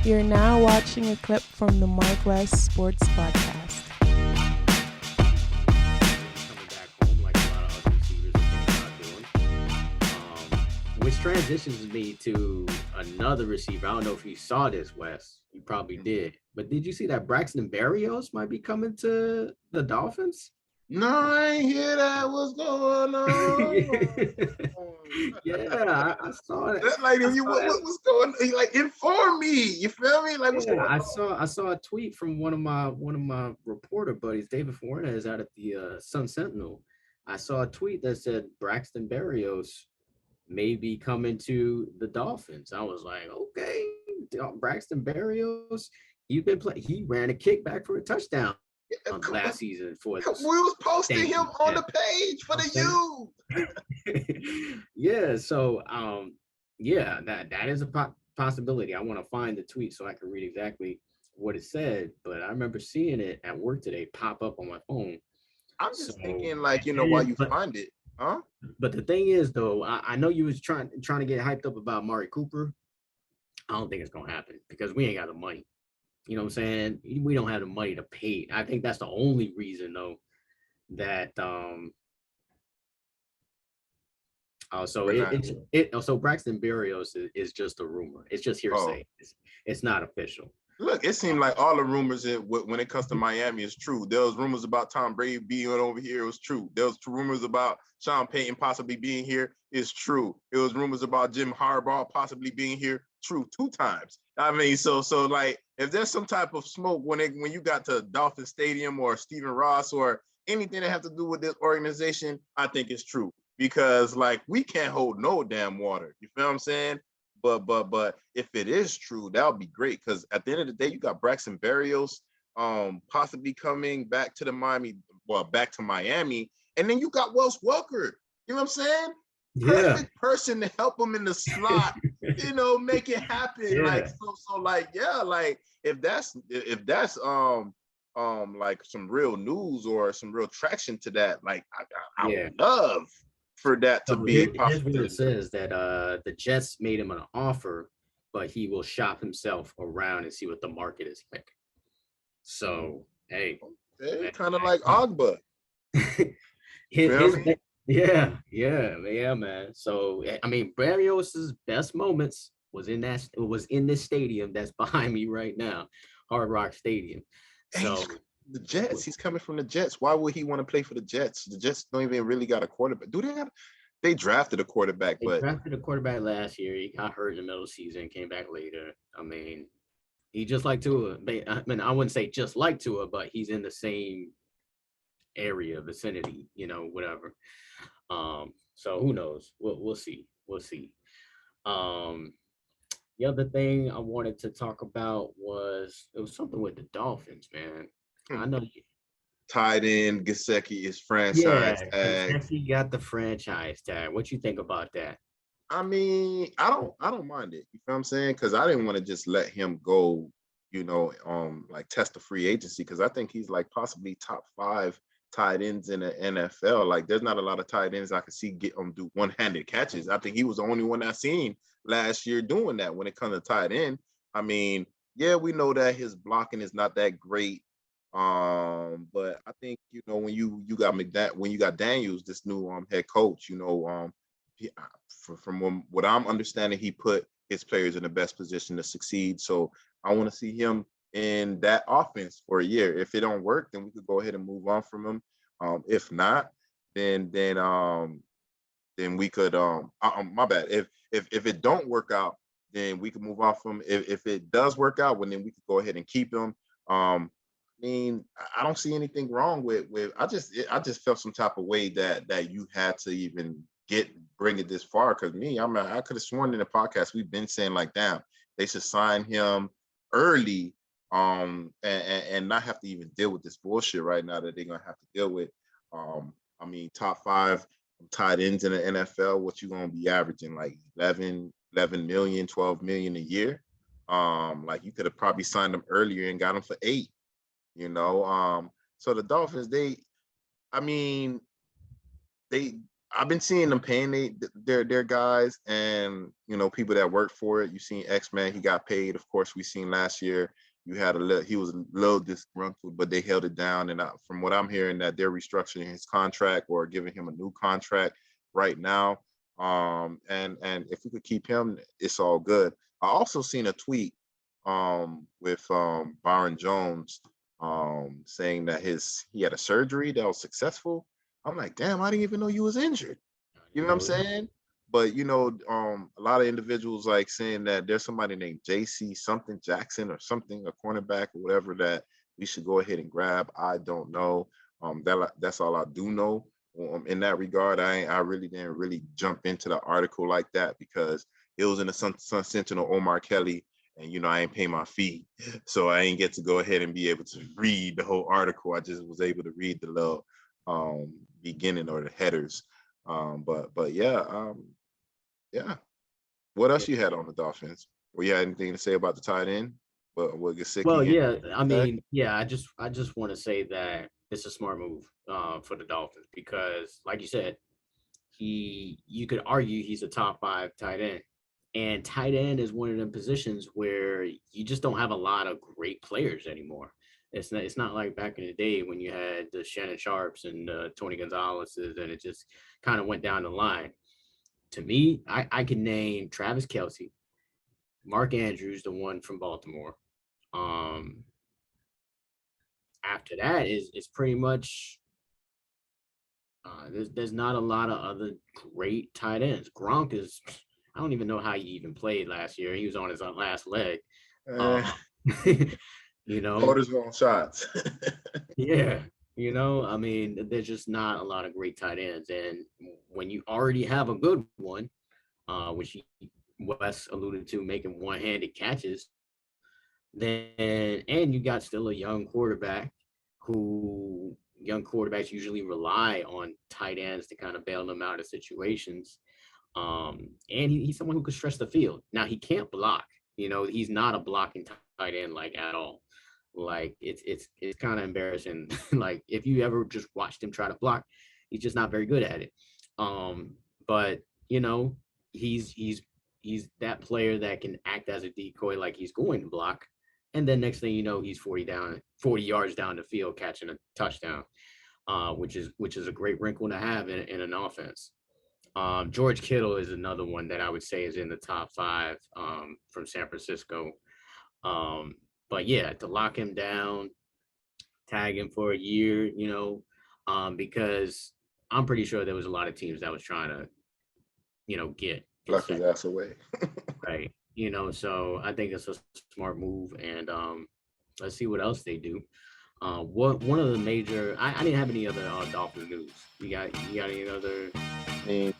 You're now watching a clip from the MarcWes Sports Podcast. Coming back home like a lot of other receivers are thinking about doing. Which transitions me to another receiver. I don't know if you saw this, Wes. You probably did. But did you see that Braxton Berrios might be coming to the Dolphins? No, I ain't hear that. What's going on? Yeah, I saw that. That like what's going on? Like inform me. You feel me? Like what's going on? I saw a tweet from one of my reporter buddies, David Fuentes, out at the Sun Sentinel. I saw a tweet that said Braxton Berrios may be coming to the Dolphins. I was like, okay, Braxton Berrios, he ran a kickback for a touchdown last season for we was posting him on the page for the youth. Yeah, so that is a possibility. I want to find the tweet so I can read exactly what it said, but I remember seeing it at work today pop up on my phone. I'm just thinking, like, while you find it, huh? But the thing is, though, I know you was trying to get hyped up about Amari Cooper. I don't think it's gonna happen because we ain't got the money. You know what I'm saying? We don't have the money to pay. I think that's the only reason, though, that so Braxton Berrios is just a rumor. It's just hearsay. It's not official. Look, it seemed like all the rumors when it comes to Miami is true. There was rumors about Tom Brady being over here. It was true. There was rumors about Sean Payton possibly being here. It's true. It was rumors about Jim Harbaugh possibly being here. True, 2 times. I mean, so like, if there's some type of smoke when you got to Dolphin Stadium or Stephen Ross or anything that have to do with this organization, I think it's true because like we can't hold no damn water. You feel what I'm saying? But if it is true, that would be great because at the end of the day, you got Braxton Berrios possibly coming back to back to Miami, and then you got Wes Welker. You know what I'm saying? Yeah. Perfect person to help him in the slot, make it happen. Yeah. Like if that's like some real news or some real traction to that, like I would love for that to be a possibility. It says that the Jets made him an offer, but he will shop himself around and see what the market is like. So hey, kind of like Ogba. Yeah, man. So I mean, Berrios' best moments was in this stadium that's behind me right now, Hard Rock Stadium. So the Jets, he's coming from the Jets. Why would he want to play for the Jets? The Jets don't even really got a quarterback. They drafted a quarterback, drafted a quarterback last year. He got hurt in the middle of the season, came back later. I mean, he just like Tua. I mean, I wouldn't say just like Tua, but he's in the same vicinity, whatever. So who knows? We'll see. The other thing I wanted to talk about was something with the Dolphins, man. I know tied in Gesicki is franchise tag. Gesicki got the franchise tag. What you think about that? I mean, I don't mind it. You know what I'm saying? Because I didn't want to just let him go, like test the free agency because I think he's like possibly top 5 tight ends in the NFL. Like there's not a lot of tight ends I could see get do one-handed catches. I think he was the only one I seen last year doing that when it comes to tight end. I mean, yeah, we know that his blocking is not that great. But I think when you got Daniels, this new head coach, from what I'm understanding, he put his players in the best position to succeed. So I want to see him in that offense for a year. If it don't work, then we could go ahead and move on from him. If not, then we could my bad. If it don't work out, then we could move on from him. If it does work out, well, then we could go ahead and keep him. I mean, I don't see anything wrong with I just felt some type of way that you had to even bring it this far because I could have sworn in the podcast we've been saying like, damn, they should sign him early and not have to even deal with this bullshit right now that they're gonna have to deal with. I mean, top 5 tight ends in the NFL, what you gonna be averaging like 11 million, 12 million a year? Like you could have probably signed them earlier and got them for 8. So the Dolphins, I've been seeing them paying their guys, and people that work for it. You seen X-Man, he got paid. Of course, we seen last year. He was a little disgruntled, but they held it down. And from what I'm hearing, that they're restructuring his contract or giving him a new contract right now. And if we could keep him, it's all good. I also seen a tweet with Byron Jones saying that he had a surgery that was successful. I'm like, damn, I didn't even know you was injured. You know what I'm saying? But a lot of individuals like saying that there's somebody named JC something Jackson or something, a cornerback or whatever, that we should go ahead and grab. I don't know. That's all I do know. In that regard, I really didn't jump into the article like that, because it was in the Sun Sentinel, Omar Kelly, and I ain't pay my fee, so I ain't get to go ahead and be able to read the whole article. I just was able to read the little beginning or the headers. But yeah. What else you had on the Dolphins? Or you had anything to say about the tight end? But we'll get sick. Well, yeah, I mean, yeah, I just want to say that it's a smart move for the Dolphins, because, like you said, you could argue he's a top 5 tight end, and tight end is one of them positions where you just don't have a lot of great players anymore. It's not like back in the day when you had the Shannon Sharps and Tony Gonzalez's, and it just kind of went down the line. To me, I can name Travis Kelce, Mark Andrews, the one from Baltimore. After that is pretty much there's not a lot of other great tight ends. Gronk is, I don't even know how he even played last year. He was on his last leg. Hold his own shots. Yeah. I mean, there's just not a lot of great tight ends. And when you already have a good one, which Wes alluded to, making one-handed catches, and you got still a young quarterback, who young quarterbacks usually rely on tight ends to kind of bail them out of situations. And he's someone who could stretch the field. Now, he can't block. He's not a blocking tight end, like, at all. Like, it's kind of embarrassing. Like, if you ever just watched him try to block, he's just not very good at it. But he's that player that can act as a decoy, like he's going to block, and then next thing you know, he's 40 yards down the field catching a touchdown, which is a great wrinkle to have in an offense. George Kittle is another one that I would say is in the top 5 from San Francisco. But yeah, to lock him down, tag him for a year, because I'm pretty sure there was a lot of teams that was trying to get Lock his ass away. right. So I think it's a smart move, and let's see what else they do. One of the major, I didn't have any other Dolphins news. You got any other? I mean,